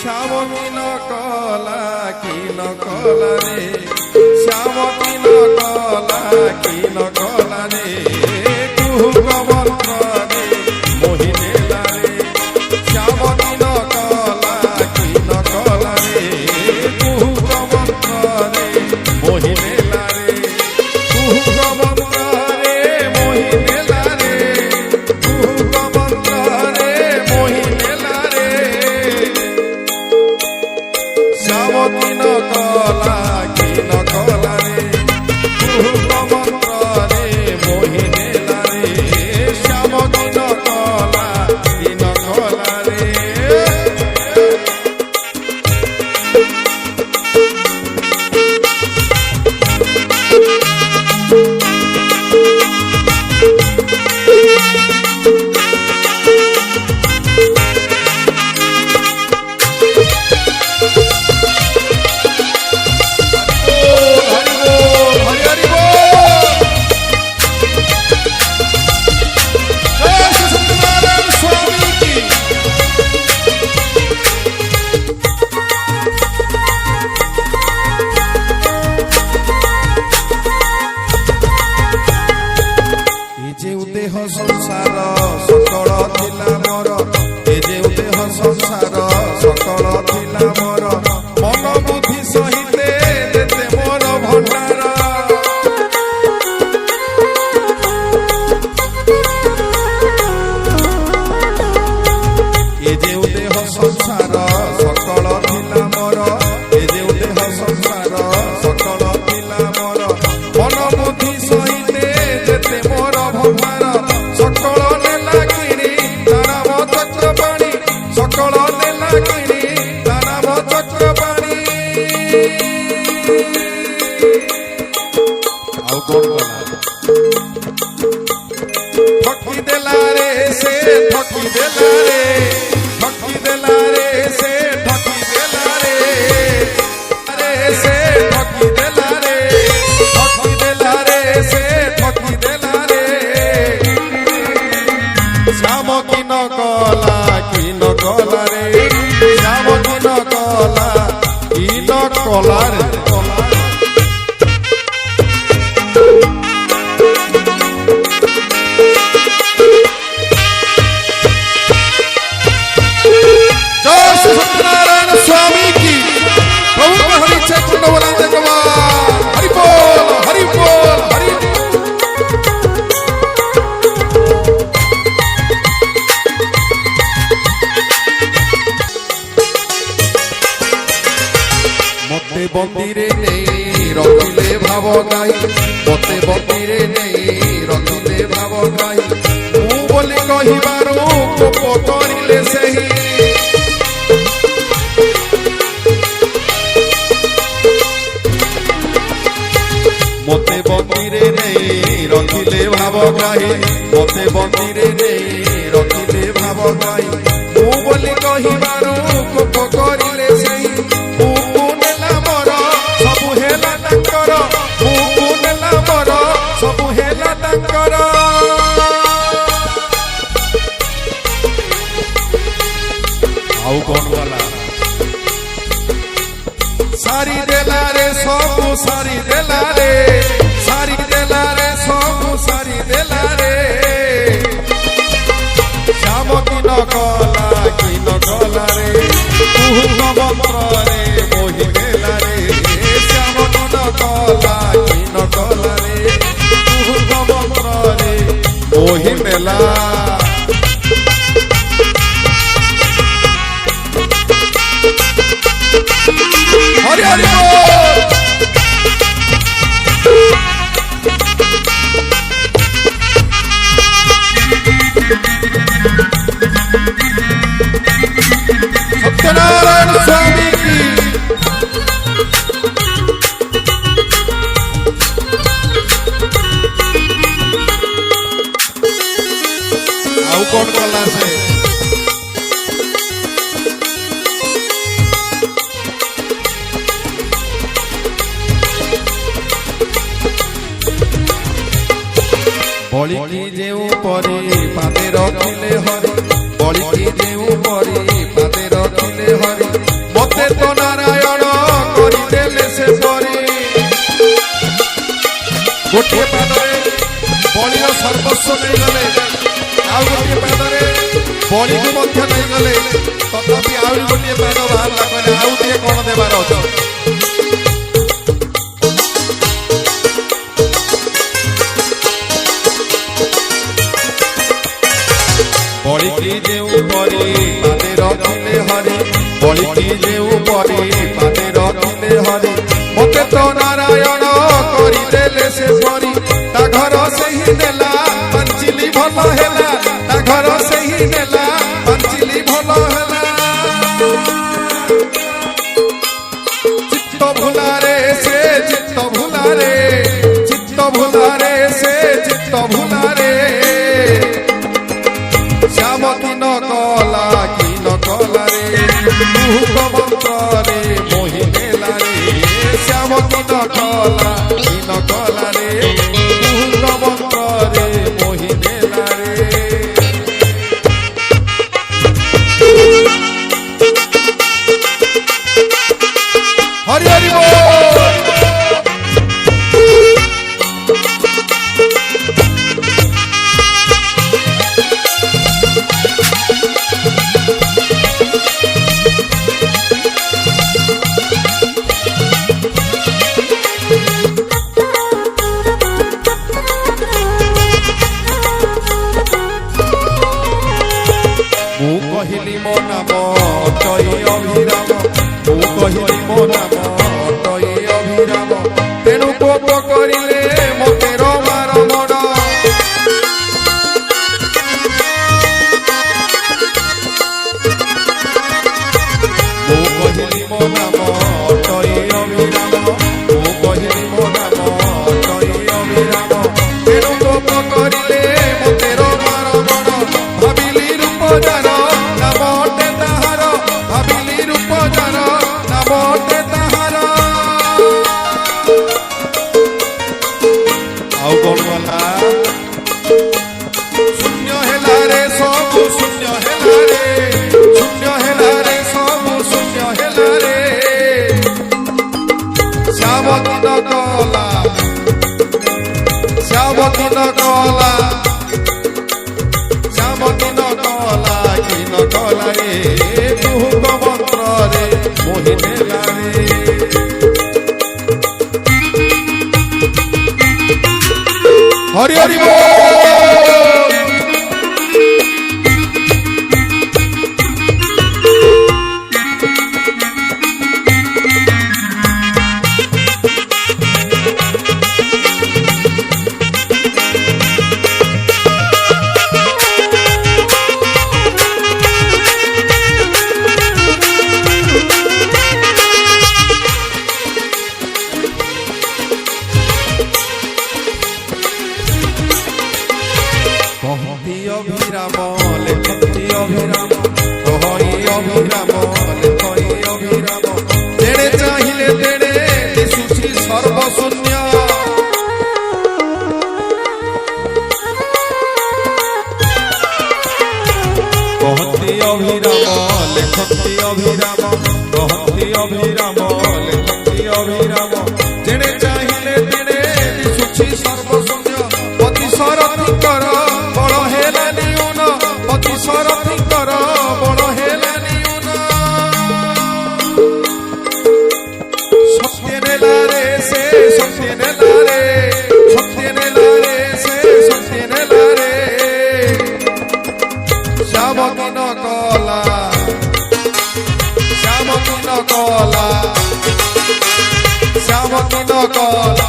শ্যাম কি ন কলা রে শ্যাম কি ন কলা রে কুহু মন্ত্র রে মোহিনেলা রে শ্যাম কি ন কলা রে কুহু মন্ত্র রে মোহিনেলা রে কুহু মন্ত্র রে মোহিনেলা রে কুহু মন্ত্র রে মোহিনেলা রে শ্যাম কি ন কলা রে কুহু মন্ত্র রে মোহিনেলা রে শ্যাম কি ন কলা রে সংসার সকল ଥିଲା ମୋର ଏ ଯେଉଁ ଦେହ ସଂସାର সকল ଥିଲା ମୋର ମନ ବୁଦ୍ଧି ସହିତେ ଦେତେ ମୋର ଭଣ୍ଡାର ଏ ଯେଉଁ ଦେହ ସଂସାର সকল ଥିଲା ମୋର ଏ ଯେଉଁ ଦେହ ସଂସାର সকল ଥିଲା ମୋର ମନ ବୁଦ୍ଧି ସହିତେ ଦେତେ ମୋର ଭଣ୍ଡାର সকল নেলা কিনি তারাম চক্রপাণী সকল নেলা কিনি তারাম চক্রপাণী ଆଉ কোন গলা ঠকি দেলা রে সে ঠকি দেলা রে ঠকি দেলা রে সে ঠকি দেলা রে আরে সে ঠকি দেলা রে ঠকি দেলা রে সে ঠকি দেলা রে শ্যাম কি ন কলা রে শ্যাম কি ন কলা রে জয় শ্রী সত্যনারায়ণ স্বামী কি প্রভু হরি চৈতন্য বলে ভগবান হরি বল হরি বল হরি মতে বন্দিরে নেই রখিলে ভাব গাই মতে বন্দিরে নেই রখিলে ভাব গাই ମୁଁ ବୋଲି କହିବାରୁ କୋପ କରିଲେ ସେହି ମତେ ବନ୍ଦିରେ ନେଇ ରଖିଲେ ଭାବ ଗାଇ ମତେ ବନ୍ଦିରେ ନେଇ ରଖିଲେ ଭାବ ଗାଇ ମୁଁ ବୋଲି କହିବାରୁ କୋପ କରିଲେ ସେହି ସବୁ ହେଲା ତାଙ୍କର ଆଉ କଣ ଗଲା ସାରି ଦେଲା ରେ ସବୁ ସାରି ଦେଲା ରେ ସାରି ଦେଲା ରେ ସବୁ ସାରି ଦେଲା ରେ ଶ୍ୟାମ କି ନ କଲା ରେ କୁହୁ ମନ୍ତ୍ର ରେ ମୋହିନେଲା ରେ ଶ୍ୟାମ କି ନ କଲା ରେ মোহিনেলা হরি হরি সত্যনারায়ণ স্বামী কি ଆଉ କଣ କଲା ସେ বলিকি যেউ পরি পাদে রখিলে হরি বলিকি যেউ পরি পাদে রখিলে হরি ସର୍ବସ୍ୱ ନେଇଗଲେ ଆଉ ଗୋଟିଏ ପାଦରେ ବଳିକୁ ମଧ୍ୟ ନେଇଗଲେ ତଥାପି ଆହୁରି ଗୋଟିଏ ପାଦ ବାହାରିଲା କହିଲେ ଆଉ ଟିକେ କଣ ଦେବାର ଅଛି বলিকি যেউ পরি পাদে রখিলে হরি বলিকি যেউ পরি পাদে রখিলে হরি মতে তো নারায়ণ করিদেলে সে পরি তা ঘর সেই নেলা পাঞ্চিলি ভাল হেলা তা ঘর সেই নেলা পাঞ্চিলি ভাল হেলা চিত্ত ভুলারে সে চিত্ত ভুলারে চিত্ত ভুলারে সে চিত্ত ভুলারে শ্যাম কিন কলা কিন কলা রে মুহুক মন্ত্রে মোহি নেলা রে শ্যাম কিন কলা কিন কলা রে মুহুক মন্ত্রে মোহি নেলা রে হরি হরি বল কহিলি মো নাম তৈ অভিরাম মু কহিলি মো নাম তৈ অভিরাম তেণু কোপ করিলে মতে রমার মন মু কহিলি মো নাম তৈ অভিরাম মু কহিলি মো নাম তৈ অভিরাম তেণু কোপ করিলে মতে রমার মন ভাবিলি রূপ যার শূন্য হেলারে সবু শূন্য হেলারে শূন্য হেলারে সবু শূন্য হেলারে শ্যাম কিন কলা শ্যাম কিন কলা শ্যাম কিন কলা কিন কলা রে মুহুক মন্ত্রে মোহি নেলা রে হরি হরি বল কহতি অভিরাম লেখতি অভিরাম কহই অভিরাম লেখই অভিরাম তেড়ে চাহিলে তেড়ে দিশুছি সর্বশূন্য কহতি অভিরাম লেখতি অভিরাম কহতি অভিরাম লেখতি অভিরাম তেড়ে চাহিলে তেড়ে দিশুছি সর্বশূন্য অতি সরথিকর বড় হেলানি উন অতি সরথিকর বড় হেলানি উন সত্য নেলা রে সে সত্য নেলা রে সত্য নেলা রে সে সত্য নেলা রে শ্যাম কিন কলা শ্যাম কিন কলা শ্যাম কিন কলা